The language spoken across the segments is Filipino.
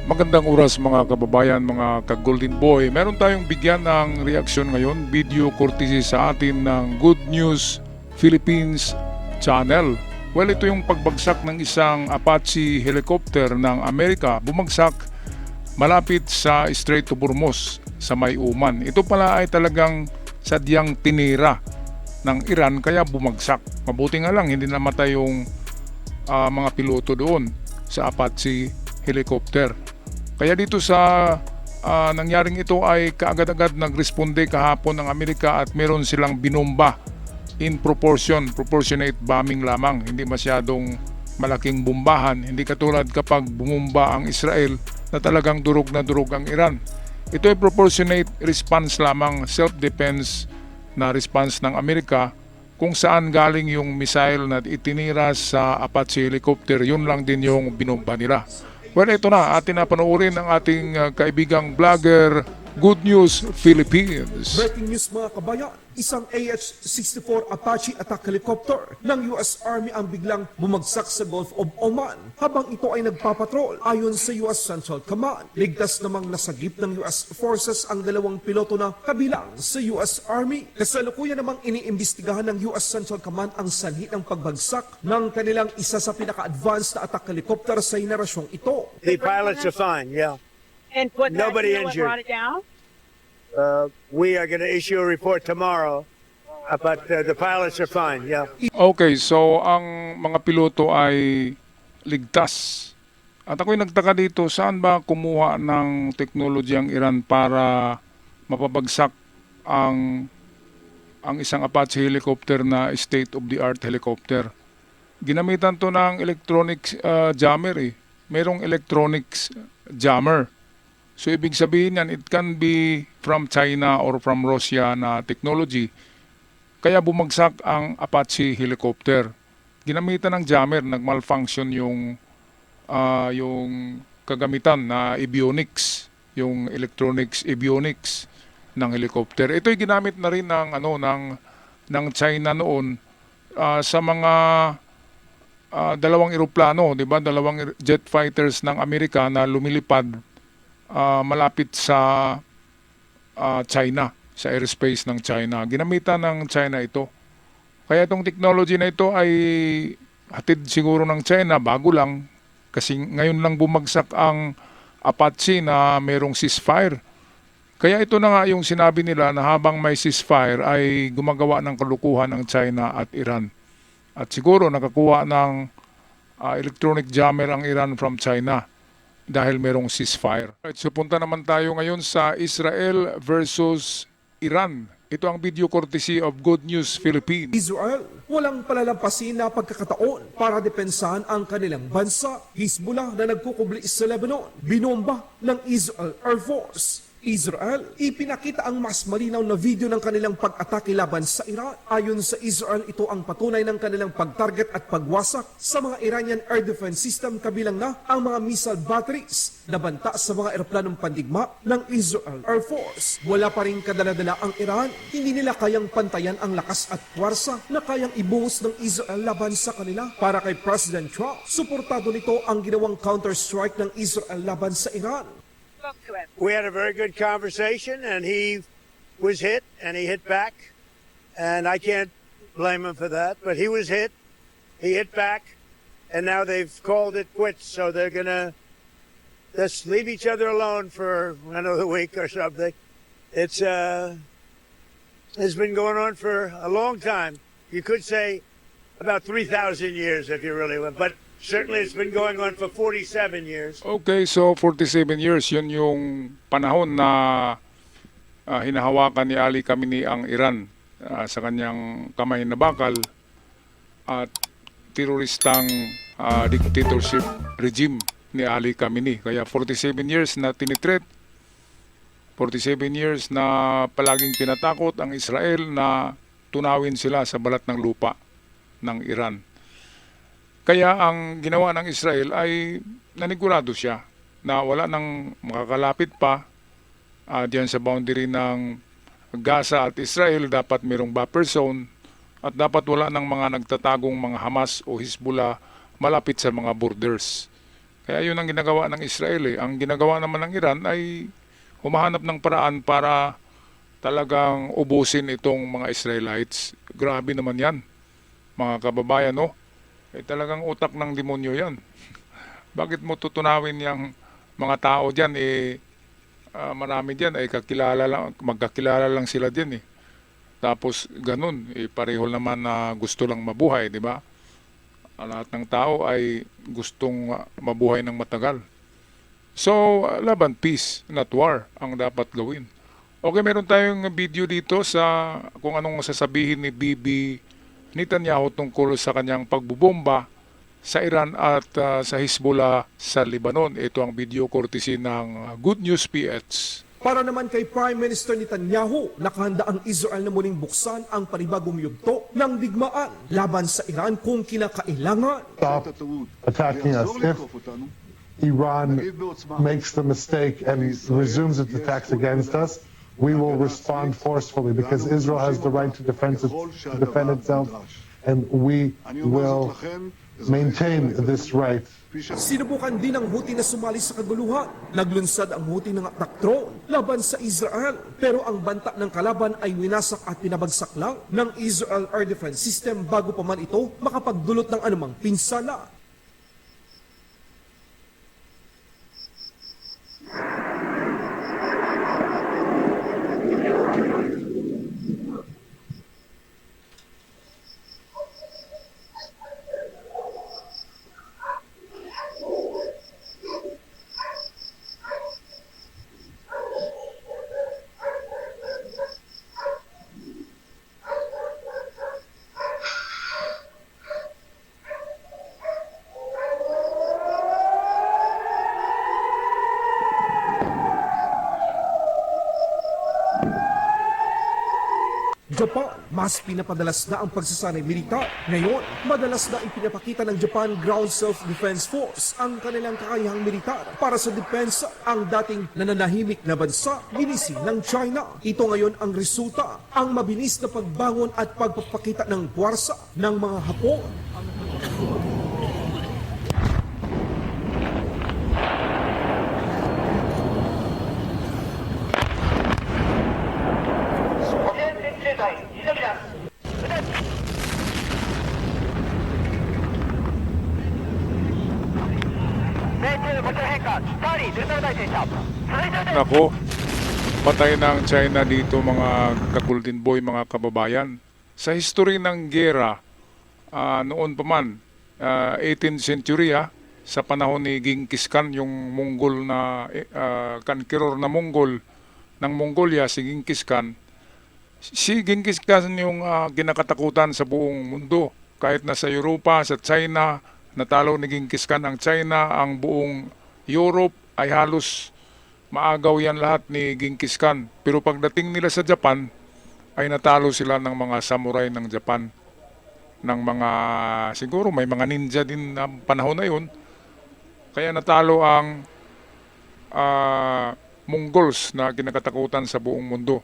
Magandang oras mga kababayan, mga ka-Golden Boy. Meron tayong bigyan ng reaksyon ngayon, video courtesy sa atin ng Good News Philippines channel. Well, ito yung pagbagsak ng isang Apache helicopter ng Amerika. Bumagsak malapit sa Strait of Hormuz sa May Oman. Ito pala ay talagang sadyang tinira ng Iran kaya bumagsak. Mabuti nga lang hindi namatay yung mga piloto doon sa Apache helicopter. Kaya dito sa nangyaring ito ay kaagad-agad nagresponde kahapon ng Amerika at meron silang binomba in proportionate bombing lamang. Hindi masyadong malaking bombahan. Hindi katulad kapag bumomba ang Israel na talagang durog na durog ang Iran. Ito ay proportionate response lamang, self-defense na response ng Amerika. Kung saan galing yung missile na itinira sa Apache helicopter, yun lang din yung binomba nila. Well, ito na, atin na panoorin ang ating kaibigang vlogger, Good News Philippines. Breaking news mga kabayan, isang AH-64 Apache attack helicopter ng US Army ang biglang bumagsak sa Gulf of Oman habang ito ay nagpapatrol ayon sa US Central Command. Ligtas namang nasagip ng US Forces ang dalawang piloto na kabilang sa US Army. Kasalukuyan namang iniimbestigahan ng US Central Command ang sanhi ng pagbagsak ng kanilang isa sa pinaka-advanced na attack helicopter sa henerasyong ito. The pilots are fine, yeah. And what, Nobody you know what injured. brought it down? We are going to issue a report tomorrow, but the pilots are fine, yeah. Okay, so ang mga piloto ay ligtas. At ako'y nagtaka dito, saan ba kumuha ng technology ang Iran para mapabagsak ang isang Apache helicopter na state-of-the-art helicopter? Ginamitan to ng electronics jammer eh. Merong electronics jammer. So ibig sabihin yan, it can be from China or from Russia na technology. Kaya bumagsak ang Apache helicopter. Ginamitan ng jammer, nagmalfunction yung kagamitan na avionics, yung electronics avionics ng helicopter. Ito'y ginamit na rin ng China noon sa mga dalawang eroplano, 'di ba? Dalawang jet fighters ng Amerika na lumilipad malapit sa China, sa airspace ng China. Ginamitan ng China ito. Kaya itong technology na ito ay hatid siguro ng China, bago lang. Kasi ngayon lang bumagsak ang Apache na merong ceasefire. Kaya ito na nga yung sinabi nila na habang may ceasefire ay gumagawa ng kalukuhan ng China at Iran. At siguro nakakuha ng electronic jammer ang Iran from China dahil merong ceasefire. Right, so punta naman tayo ngayon sa Israel versus Iran. Ito ang video courtesy of Good News Philippines. Israel, walang palalampasin na pagkakataon para depensahan ang kanilang bansa. Hezbollah na nagkukubli sa Lebanon, binomba ng Israel Air Force. Israel, ipinakita ang mas malinaw na video ng kanilang pag-atake laban sa Iran. Ayon sa Israel, ito ang patunay ng kanilang pag-target at pagwasak sa mga Iranian air defense system kabilang na ang mga missile batteries na banta sa mga eroplanong pandigma ng Israel Air Force. Wala pa rin kadala-dala ang Iran, hindi nila kayang pantayan ang lakas at puwersa na kayang ibuhos ng Israel laban sa kanila. Para kay President Trump, suportado nito ang ginawang counter-strike ng Israel laban sa Iran. Spoke to him. We had a very good conversation, and he was hit, and he hit back, and I can't blame him for that, but he was hit, he hit back, and now they've called it quits, so they're going to just leave each other alone for another week or something. It's been going on for a long time. You could say about 3,000 years if you really want, but certainly it's been going on for 47 years. Okay, so 47 years, yun yung panahon na hinahawakan ni Ali Khamenei ang Iran sa kanyang kamay na bakal at teroristang dictatorship regime ni Ali Khamenei. Kaya 47 years na tinitreat, 47 years na palaging tinatakot ang Israel na tunawin sila sa balat ng lupa ng Iran. Kaya ang ginawa ng Israel ay nanigurado siya na wala nang makakalapit pa diyan sa boundary ng Gaza at Israel. Dapat mayroong buffer zone at dapat wala ng mga nagtatagong mga Hamas o Hezbollah malapit sa mga borders. Kaya yun ang ginagawa ng Israel eh. Ang ginagawa naman ng Iran ay humahanap ng paraan para talagang ubusin itong mga Israelites. Grabe naman yan, mga kababayan, no? Eh, talagang utak ng demonyo yan. Bakit mo tutunawin yung mga tao dyan, marami dyan, magkakilala lang sila dyan eh. Tapos ganun, pareho naman na gusto lang mabuhay, di ba? Lahat ng tao ay gustong mabuhay ng matagal. So, laban, peace, not war, ang dapat gawin. Okay, meron tayong video dito sa kung anong sasabihin ni Bibi Netanyahu tungkol sa kanyang pagbubomba sa Iran at sa Hezbollah sa Lebanon. Ito ang video courtesy ng Good News PH. Para naman kay Prime Minister Netanyahu, nakahanda ang Israel na muling buksan ang panibagong yugto ng digmaan laban sa Iran kung kinakailangan. Stop attacking us. If Iran makes the mistake and resumes its attacks against us, we will respond forcefully because Israel has the right to defend itself, and we will maintain this right. Sinubukan din ng Houthi na sumali sa kaguluhan. Naglunsad ang Houthi ng attack drone laban sa Israel. Pero ang banta ng kalaban ay winasak at pinabagsak lang ng Israel Air Defense System bago pa man ito makapagdulot ng anumang pinsala. Japan, mas pinapadalas na ang pagsasanay militar. Ngayon, madalas na ipinapakita ng Japan Ground Self-Defense Force ang kanilang kakayahang militar para sa depensa. Ang dating nananahimik na bansa, ginising ng China. Ito ngayon ang resulta, ang mabilis na pagbangon at pagpapakita ng puwersa ng mga Hapon. Nako, patay na ang China dito mga ka-Golden Boy, mga kababayan. Sa history ng gera, noon pa man, 18th century sa panahon ni Genghis Khan, yung Mongol na conqueror na Mongol ng Mongolia, si Genghis Khan. Si Genghis Khan yung kinakatakutan sa buong mundo. Kahit na sa Europa, sa China, natalo ni Genghis Khan ang China, ang buong Europe ay halos maagaw yan lahat ni Genghis Khan. Pero pagdating nila sa Japan, ay natalo sila ng mga samurai ng Japan. Ng mga, siguro may mga ninja din na panahon na yun. Kaya natalo ang Mongols na kinakatakutan sa buong mundo.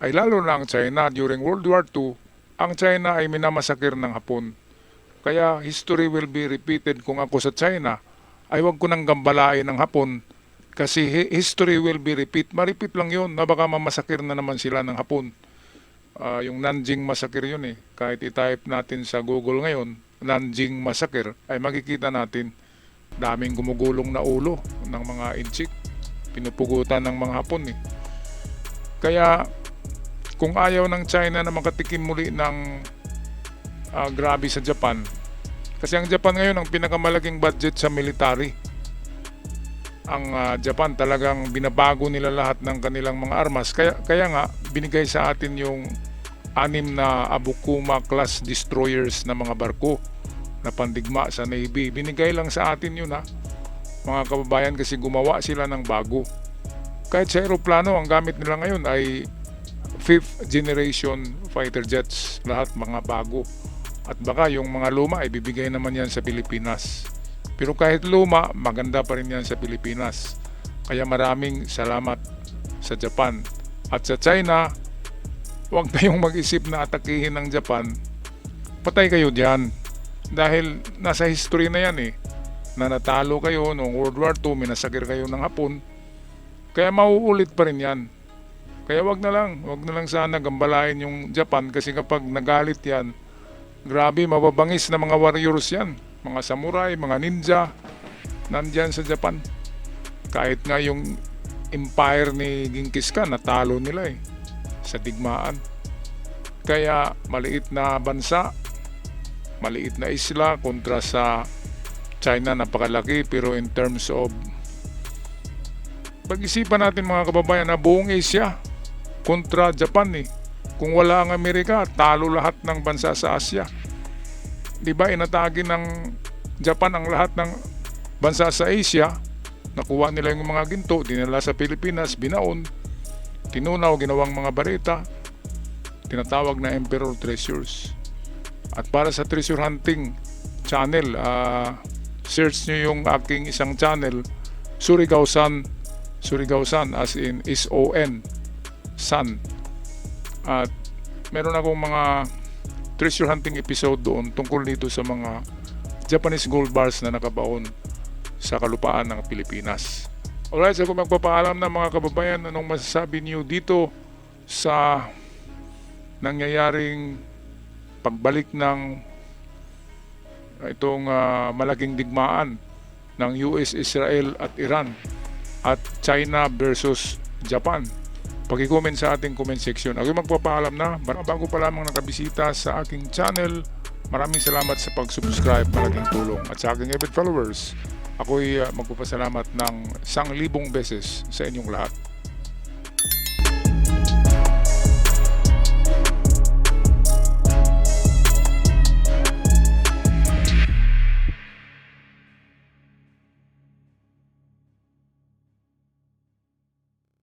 Ay lalo na ang China during World War II, ang China ay minamasakir ng Hapon. Kaya history will be repeated kung ako sa China, ay wag ko nang gambalain ng Hapon kasi history will be ma-repeat lang yun na baka mamasakir na naman sila ng Hapon. Yung Nanjing Massacre yun eh. Kahit i-type natin sa Google ngayon, Nanjing Massacre, ay makikita natin daming gumugulong na ulo ng mga inchik. Pinupugutan ng mga Hapon eh. Kaya kung ayaw ng China na makatikim muli ng grabe sa Japan, kasi ang Japan ngayon ang pinakamalaking budget sa military. Ang Japan talagang binabago nila lahat ng kanilang mga armas. Kaya nga binigay sa atin yung 6 na Abukuma class destroyers na mga barko na pandigma sa Navy. Binigay lang sa atin yun mga kababayan, kasi gumawa sila ng bago. Kahit sa aeroplano, ang gamit nila ngayon ay 5th generation fighter jets, lahat mga bago. At baka yung mga luma ay bibigay naman yan sa Pilipinas. Pero kahit luma, maganda pa rin yan sa Pilipinas. Kaya maraming salamat sa Japan. At sa China, huwag kayong mag-isip na atakihin ng Japan. Patay kayo dyan. Dahil nasa history na yan eh. na natalo kayo noong World War II, minasakir kayo ng Hapon. Kaya mauulit pa rin yan. Kaya wag na lang sana gambalain yung Japan, kasi kapag nagalit yan, grabe, mababangis na mga warriors yan. Mga samurai, mga ninja, nandyan sa Japan. Kahit nga yung empire ni Genghis Khan, natalo nila sa digmaan. Kaya maliit na bansa, maliit na isla kontra sa China, napakalaki. Pero in terms of, pag-isipan natin mga kababayan, na buong Asia kontra Japan Kung wala ang Amerika, talo lahat ng bansa sa Asia. Diba, inatake ng Japan ang lahat ng bansa sa Asia. Nakuha nila yung mga ginto, dinala sa Pilipinas, binaon, tinunaw, ginawang mga bareta, tinatawag na Emperor Treasures. At para sa treasure hunting channel, search nyo yung aking isang channel, Surigao-san, as in S-O-N, San. At meron akong mga treasure hunting episode doon tungkol dito sa mga Japanese gold bars na nakabaon sa kalupaan ng Pilipinas. Alright, so kung magpapaalam na mga kababayan, anong masasabi niyo dito sa nangyayaring pagbalik ng itong malaking digmaan ng US, Israel at Iran at China versus Japan? Paki-comment sa ating comment section. Ako magpapaalam na. Bago pa lamang nakabisita sa aking channel, maraming salamat sa pag-subscribe, malaking tulong. At sa aking avid followers, ako'y magpapasalamat ng 1,000 beses sa inyong lahat.